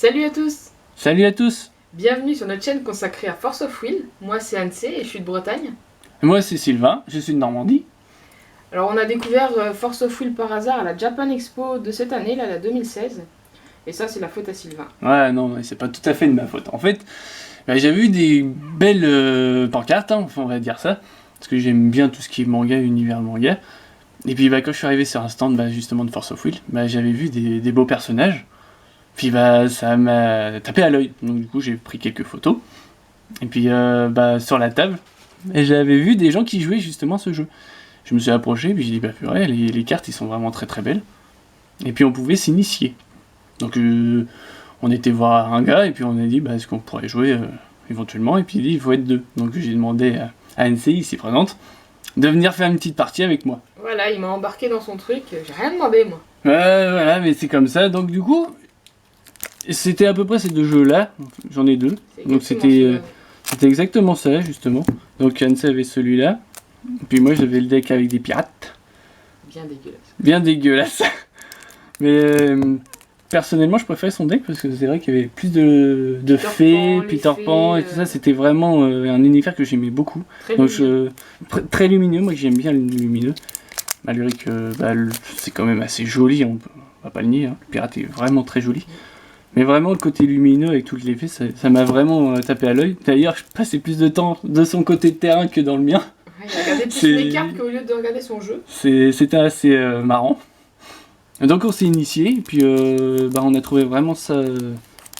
Salut à tous! Salut à tous! Bienvenue sur notre chaîne consacrée à Force of Will. Moi c'est Anne-C et je suis de Bretagne. Moi c'est Sylvain, je suis de Normandie. Alors on a découvert Force of Will par hasard à la Japan Expo de cette année, là, la 2016. Et ça c'est la faute à Sylvain. Ouais, non, c'est pas tout à fait de ma faute. En fait, j'avais vu des belles pancartes, on va dire ça, parce que j'aime bien tout ce qui est manga, univers manga. Et puis quand je suis arrivé sur un stand justement de Force of Will, j'avais vu des beaux personnages. Puis ça m'a tapé à l'œil, donc du coup j'ai pris quelques photos. Et puis sur la table, j'avais vu des gens qui jouaient justement ce jeu. Je me suis approché, puis j'ai dit purée, les cartes ils sont vraiment très très belles. Et puis on pouvait s'initier. Donc on était voir un gars, et puis on a dit est-ce qu'on pourrait jouer éventuellement. Et puis il dit il faut être deux. Donc j'ai demandé à NCI, ici présente, de venir faire une petite partie avec moi. Voilà, il m'a embarqué dans son truc, j'ai rien demandé moi. Voilà, mais c'est comme ça, donc du coup... C'était à peu près ces deux jeux-là, j'en ai deux. Donc c'était exactement ça, justement. Donc Anne avait celui-là, puis moi j'avais le deck avec des pirates. Bien dégueulasse. Bien dégueulasse. Mais personnellement je préférais son deck parce que c'est vrai qu'il y avait plus de fées, Peter Pan et tout ça. C'était vraiment un univers que j'aimais beaucoup. Très donc lumineux. Très lumineux, moi j'aime bien le lumineux. Malgré que c'est quand même assez joli, on va pas le nier, hein. Le pirate est vraiment très joli. Mais vraiment, le côté lumineux avec tout l'effet, ça m'a vraiment tapé à l'œil. D'ailleurs, je passais plus de temps de son côté de terrain que dans le mien. Ouais, il regardait plus les cartes qu'au lieu de regarder son jeu. C'était assez marrant. Donc on s'est initié, et puis on a trouvé vraiment ça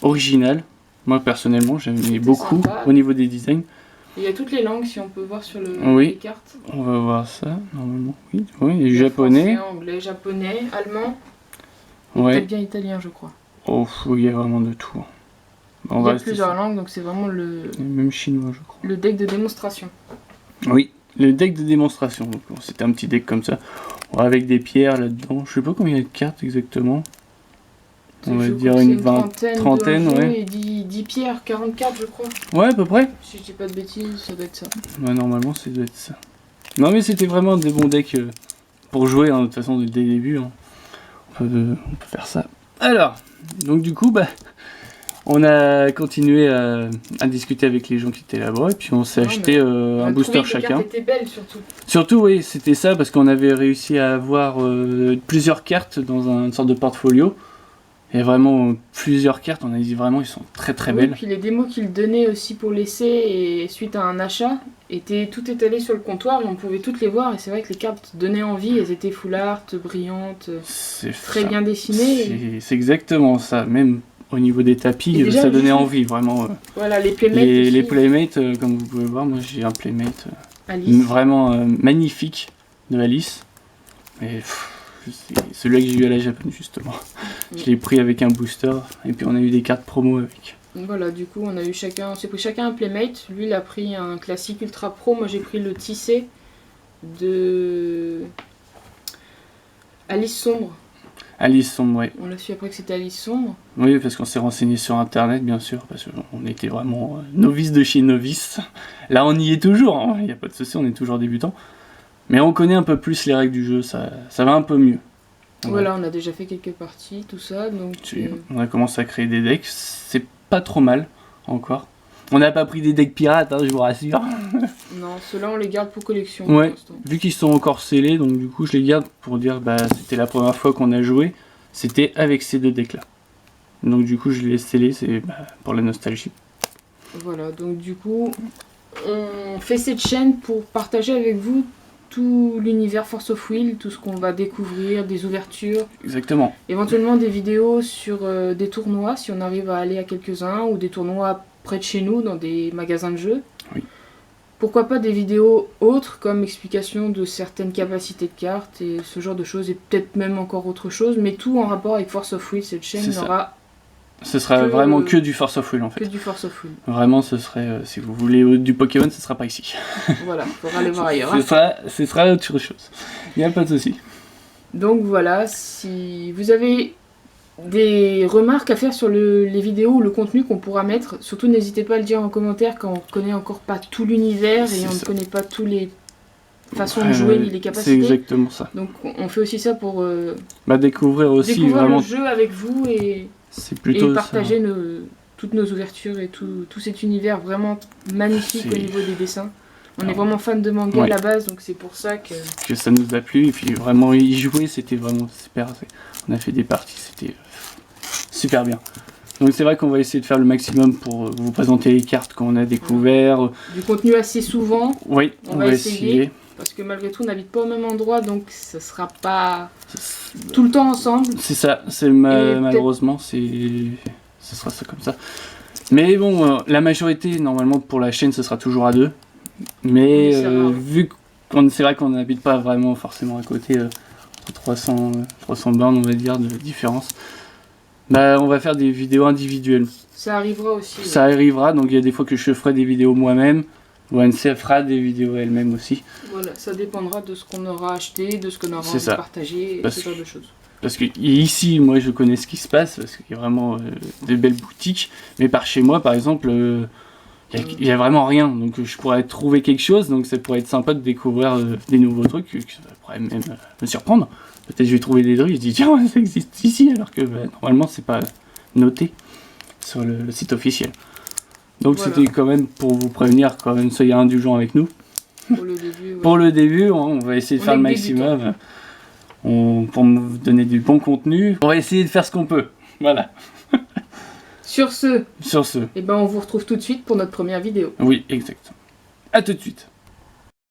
original. Moi, personnellement, j'aimais beaucoup sympa. Au niveau des designs. Il y a toutes les langues, si on peut voir sur les cartes. On va voir ça, normalement. Oui, japonais. Français, anglais, japonais, allemand. Ouais. Peut-être bien italien, je crois. Oh, il y a vraiment de tout. Il y a plusieurs langues, donc c'est vraiment même chinois, je crois. Le deck de démonstration. Oui, le deck de démonstration. C'était un petit deck comme ça, avec des pierres là-dedans. Je sais pas combien il y a de cartes exactement. On va dire une trentaine, ouais. Et 10 pierres, 44 je crois. Ouais, à peu près. Si je dis pas de bêtises, ça doit être ça. Ouais, normalement, ça doit être ça. Non, mais c'était vraiment des bons decks pour jouer, de toute façon, dès le début. On peut faire ça. Alors, donc du coup, on a continué à discuter avec les gens qui étaient là-bas, et puis on s'est acheté un booster chacun. Les cartes étaient belles surtout. Surtout, oui, c'était ça, parce qu'on avait réussi à avoir plusieurs cartes dans une sorte de portfolio. Il y a vraiment plusieurs cartes, on a dit vraiment, ils sont très très belles. Et puis les démos qu'ils donnaient aussi pour l'essai et suite à un achat, étaient tout étalées sur le comptoir et on pouvait toutes les voir. Et c'est vrai que les cartes donnaient envie, elles étaient full art, brillantes, très bien dessinées. C'est exactement ça, même au niveau des tapis, ça donnait envie, vraiment. Voilà, les playmates les playmates, comme vous pouvez voir, moi j'ai un playmate vraiment magnifique de Alice. Mais c'est celui que j'ai eu à la Japan justement. Je l'ai pris avec un booster et puis on a eu des cartes promo avec. Voilà, du coup on s'est pris chacun un playmate. Lui il a pris un classique ultra pro, moi j'ai pris le tissé de Alice Sombre. Alice Sombre, oui. On l'a su après que c'était Alice Sombre. Oui, parce qu'on s'est renseigné sur internet bien sûr, parce qu'on était vraiment novices de chez novices. Là on y est toujours, il n'y a pas de souci, on est toujours débutant. Mais on connaît un peu plus les règles du jeu, ça va un peu mieux. Voilà, on a déjà fait quelques parties, tout ça, donc... On a commencé à créer des decks, c'est pas trop mal, encore. On n'a pas pris des decks pirates, je vous rassure. Non, ceux-là on les garde pour collection. Ouais, vu qu'ils sont encore scellés, donc du coup je les garde pour dire, c'était la première fois qu'on a joué, c'était avec ces deux decks-là. Donc du coup je les ai scellés, c'est pour la nostalgie. Voilà, donc du coup, on fait cette chaîne pour partager avec vous tout l'univers Force of Will, tout ce qu'on va découvrir, des ouvertures. Exactement. Éventuellement des vidéos sur des tournois, si on arrive à aller à quelques-uns, ou des tournois près de chez nous, dans des magasins de jeux. Oui. Pourquoi pas des vidéos autres, comme explication de certaines capacités de cartes, et ce genre de choses, et peut-être même encore autre chose, mais tout en rapport avec Force of Will. Cette chaîne n'aura... Ce sera vraiment que du Force of Will en fait. Que du Force of Will. Vraiment, ce serait, si vous voulez du Pokémon, ce sera pas ici. Voilà, il faudra aller voir ailleurs. Ce sera autre chose. Il n'y a pas de souci. Donc voilà, si vous avez des remarques à faire sur les vidéos ou le contenu qu'on pourra mettre, surtout n'hésitez pas à le dire en commentaire quand on ne connaît encore pas tout l'univers et on ne connaît pas tous les façons de jouer ni les capacités. C'est exactement ça. Donc on fait aussi ça pour découvrir aussi découvrir vraiment le jeu avec vous et C'est plutôt et partager toutes nos ouvertures et tout cet univers vraiment magnifique au niveau des dessins. On est vraiment fan de manga à la base, donc c'est pour ça que ça nous a plu. Et puis vraiment y jouer, c'était vraiment super. On a fait des parties, c'était super bien. Donc c'est vrai qu'on va essayer de faire le maximum pour vous présenter les cartes qu'on a découvertes. Du contenu assez souvent. Oui, on va essayer. Parce que malgré tout, on n'habite pas au même endroit, donc ça sera pas tout le temps ensemble. C'est ça, malheureusement, ce sera ça comme ça. Mais bon, la majorité, normalement, pour la chaîne, ce sera toujours à 2. Mais vu que c'est vrai qu'on n'habite pas vraiment forcément à côté, 300 bornes, on va dire, de différence, bah, on va faire des vidéos individuelles. Ça arrivera aussi. Ça arrivera, donc il y a des fois que je ferai des vidéos moi-même. ONC fera des vidéos elle-même aussi. Voilà, ça dépendra de ce qu'on aura acheté, de ce qu'on aura envie de partager, ce genre de choses. Parce que ici, moi je connais ce qui se passe, parce qu'il y a vraiment des belles boutiques, mais par chez moi par exemple, il n'y a vraiment rien, donc je pourrais trouver quelque chose, donc ça pourrait être sympa de découvrir des nouveaux trucs, ça pourrait même me surprendre. Peut-être je vais trouver des trucs, je dis tiens, ça existe ici, alors que normalement c'est pas noté sur le site officiel. Donc c'était quand même pour vous prévenir, quand même, soyez indulgents avec nous. Pour le début, Pour le début, on va essayer de faire le maximum. Pour vous donner du bon contenu. On va essayer de faire ce qu'on peut. Voilà. Sur ce. Sur ce. Et ben on vous retrouve tout de suite pour notre première vidéo. Oui, exactement. À tout de suite.